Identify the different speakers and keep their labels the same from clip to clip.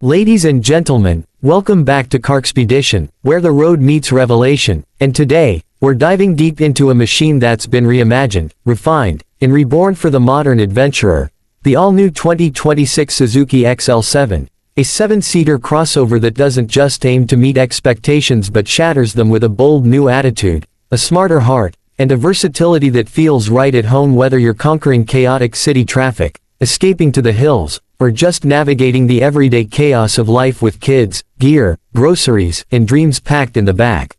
Speaker 1: Ladies and gentlemen, welcome back to CarXpedition, where the road meets revelation, and today, we're diving deep into a machine that's been reimagined, refined, and reborn for the modern adventurer, the all-new 2026 Suzuki XL7, a 7-seater crossover that doesn't just aim to meet expectations but shatters them with a bold new attitude, a smarter heart, and a versatility that feels right at home whether you're conquering chaotic city traffic, escaping to the hills, or just navigating the everyday chaos of life with kids, gear, groceries, and dreams packed in the back.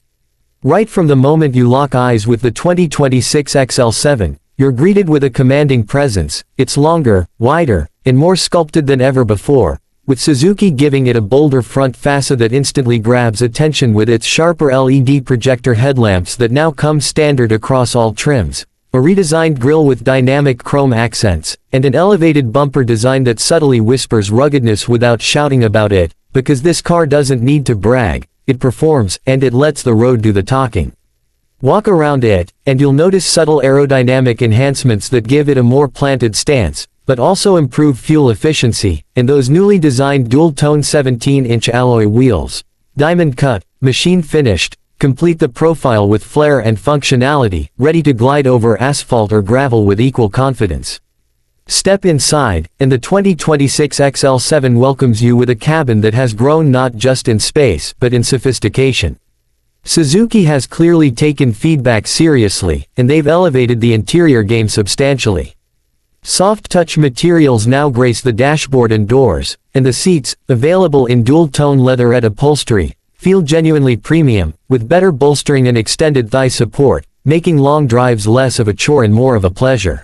Speaker 1: Right from the moment you lock eyes with the 2026 XL7, you're greeted with a commanding presence. It's longer, wider, and more sculpted than ever before, with Suzuki giving it a bolder front fascia that instantly grabs attention with its sharper LED projector headlamps that now come standard across all trims, a redesigned grille with dynamic chrome accents, and an elevated bumper design that subtly whispers ruggedness without shouting about it, because this car doesn't need to brag, it performs, and it lets the road do the talking. Walk around it, and you'll notice subtle aerodynamic enhancements that give it a more planted stance, but also improve fuel efficiency, and those newly designed dual-tone 17-inch alloy wheels, diamond cut, machine finished, complete the profile with flair and functionality, ready to glide over asphalt or gravel with equal confidence. Step inside, and the 2026 XL7 welcomes you with a cabin that has grown not just in space but in sophistication. Suzuki has clearly taken feedback seriously, and they've elevated the interior game substantially. Soft-touch materials now grace the dashboard and doors, and the seats, available in dual-tone leatherette upholstery, feel genuinely premium, with better bolstering and extended thigh support, making long drives less of a chore and more of a pleasure.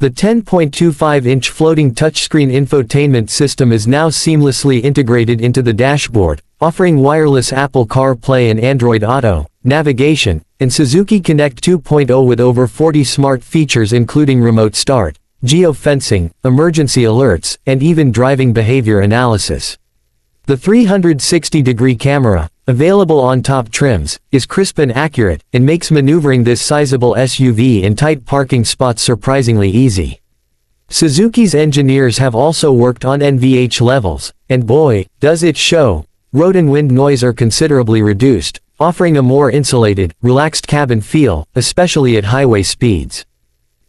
Speaker 1: The 10.25-inch floating touchscreen infotainment system is now seamlessly integrated into the dashboard, offering wireless Apple CarPlay and Android Auto navigation, and Suzuki Connect 2.0 with over 40 smart features including remote start, geofencing, emergency alerts, and even driving behavior analysis. The 360-degree camera, available on top trims, is crisp and accurate, and makes maneuvering this sizable SUV in tight parking spots surprisingly easy. Suzuki's engineers have also worked on NVH levels, and boy, does it show. Road and wind noise are considerably reduced, offering a more insulated, relaxed cabin feel, especially at highway speeds.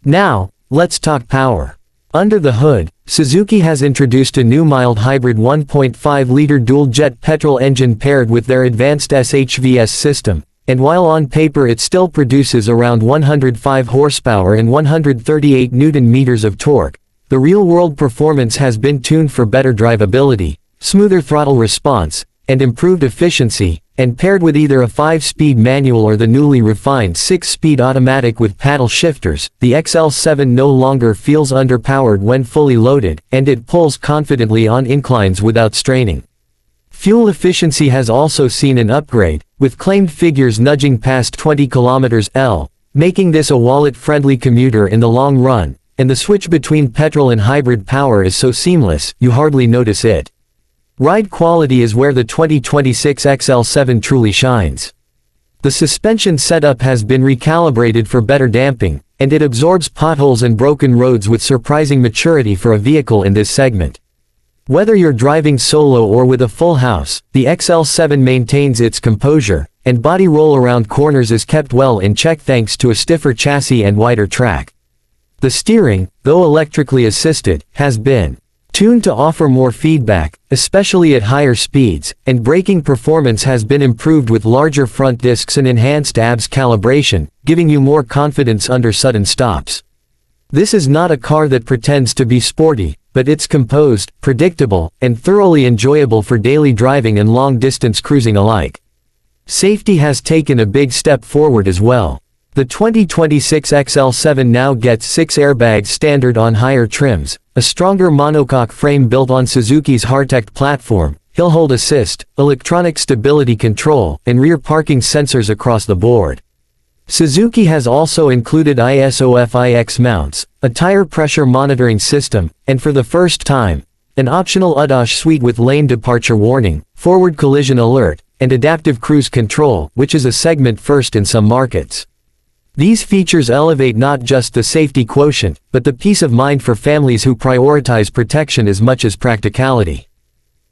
Speaker 1: Now, let's talk power. Under the hood, Suzuki has introduced a new mild hybrid 1.5-liter dual-jet petrol engine paired with their advanced SHVS system, and while on paper it still produces around 105 horsepower and 138 Nm of torque, the real-world performance has been tuned for better drivability, smoother throttle response, and improved efficiency, and paired with either a 5-speed manual or the newly refined 6-speed automatic with paddle shifters, the XL7 no longer feels underpowered when fully loaded, and it pulls confidently on inclines without straining. Fuel efficiency has also seen an upgrade, with claimed figures nudging past 20 km/h, making this a wallet-friendly commuter in the long run, and the switch between petrol and hybrid power is so seamless, you hardly notice it. Ride quality is where the 2026 XL7 truly shines. The suspension setup has been recalibrated for better damping, and it absorbs potholes and broken roads with surprising maturity for a vehicle in this segment. Whether you're driving solo or with a full house, the XL7 maintains its composure, and body roll around corners is kept well in check thanks to a stiffer chassis and wider track. The steering, though electrically assisted, has been tuned to offer more feedback, especially at higher speeds, and braking performance has been improved with larger front discs and enhanced ABS calibration, giving you more confidence under sudden stops. This is not a car that pretends to be sporty, but it's composed, predictable, and thoroughly enjoyable for daily driving and long-distance cruising alike. Safety has taken a big step forward as well. The 2026 XL7 now gets 6 airbags standard on higher trims, a stronger monocoque frame built on Suzuki's Hardtech platform, hill hold assist, electronic stability control, and rear parking sensors across the board. Suzuki has also included ISOFIX mounts, a tire pressure monitoring system, and for the first time, an optional ADAS suite with lane departure warning, forward collision alert, and adaptive cruise control, which is a segment first in some markets. These features elevate not just the safety quotient, but the peace of mind for families who prioritize protection as much as practicality.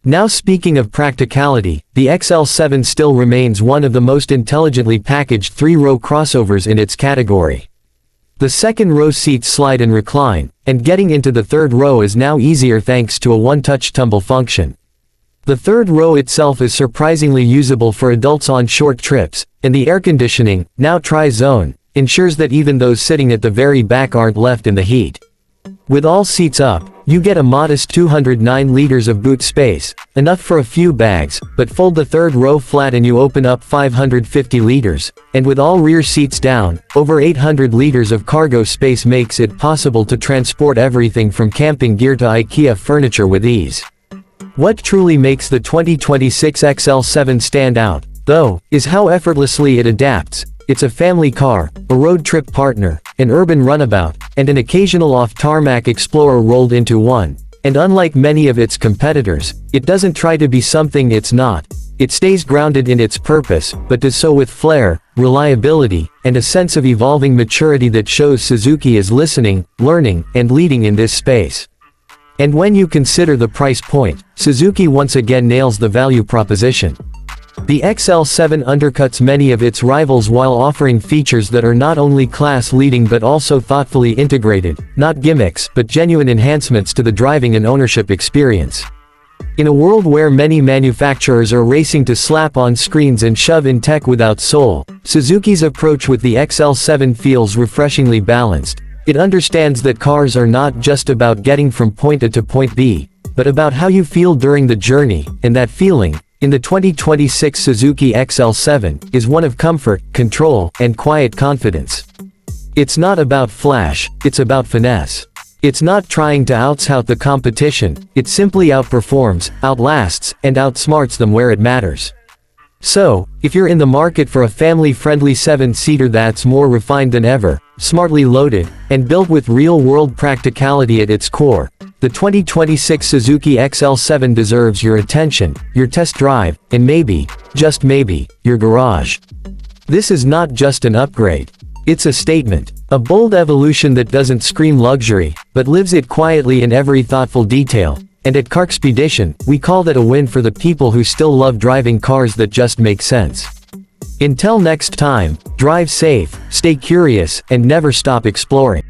Speaker 1: Now speaking of practicality, the XL7 still remains one of the most intelligently packaged three-row crossovers in its category. The second row seats slide and recline, and getting into the third row is now easier thanks to a one-touch tumble function. The third row itself is surprisingly usable for adults on short trips, and the air conditioning, now tri-zone, ensures that even those sitting at the very back aren't left in the heat. With all seats up, you get a modest 209 liters of boot space, enough for a few bags, but fold the third row flat and you open up 550 liters, and with all rear seats down, over 800 liters of cargo space makes it possible to transport everything from camping gear to IKEA furniture with ease. What truly makes the 2026 XL7 stand out, though, is how effortlessly it adapts. It's a family car, a road trip partner, an urban runabout, and an occasional off-tarmac explorer rolled into one. And unlike many of its competitors, it doesn't try to be something it's not. It stays grounded in its purpose, but does so with flair, reliability, and a sense of evolving maturity that shows Suzuki is listening, learning, and leading in this space. And when you consider the price point, Suzuki once again nails the value proposition. The XL7 undercuts many of its rivals while offering features that are not only class-leading but also thoughtfully integrated, not gimmicks but genuine enhancements to the driving and ownership experience. In a world where many manufacturers are racing to slap on screens and shove in tech without soul, Suzuki's approach with the XL7 feels refreshingly balanced. It understands that cars are not just about getting from point A to point B, but about how you feel during the journey, and that feeling, in the 2026 Suzuki XL7, is one of comfort, control, and quiet confidence. It's not about flash, it's about finesse. It's not trying to outshout the competition, it simply outperforms, outlasts, and outsmarts them where it matters. So, if you're in the market for a family-friendly 7-seater that's more refined than ever, smartly loaded, and built with real-world practicality at its core, the 2026 Suzuki XL7 deserves your attention, your test drive, and maybe, just maybe, your garage. This is not just an upgrade. It's a statement, a bold evolution that doesn't scream luxury, but lives it quietly in every thoughtful detail. And at CarXpedition, we call that a win for the people who still love driving cars that just make sense. Until next time, drive safe, stay curious, and never stop exploring.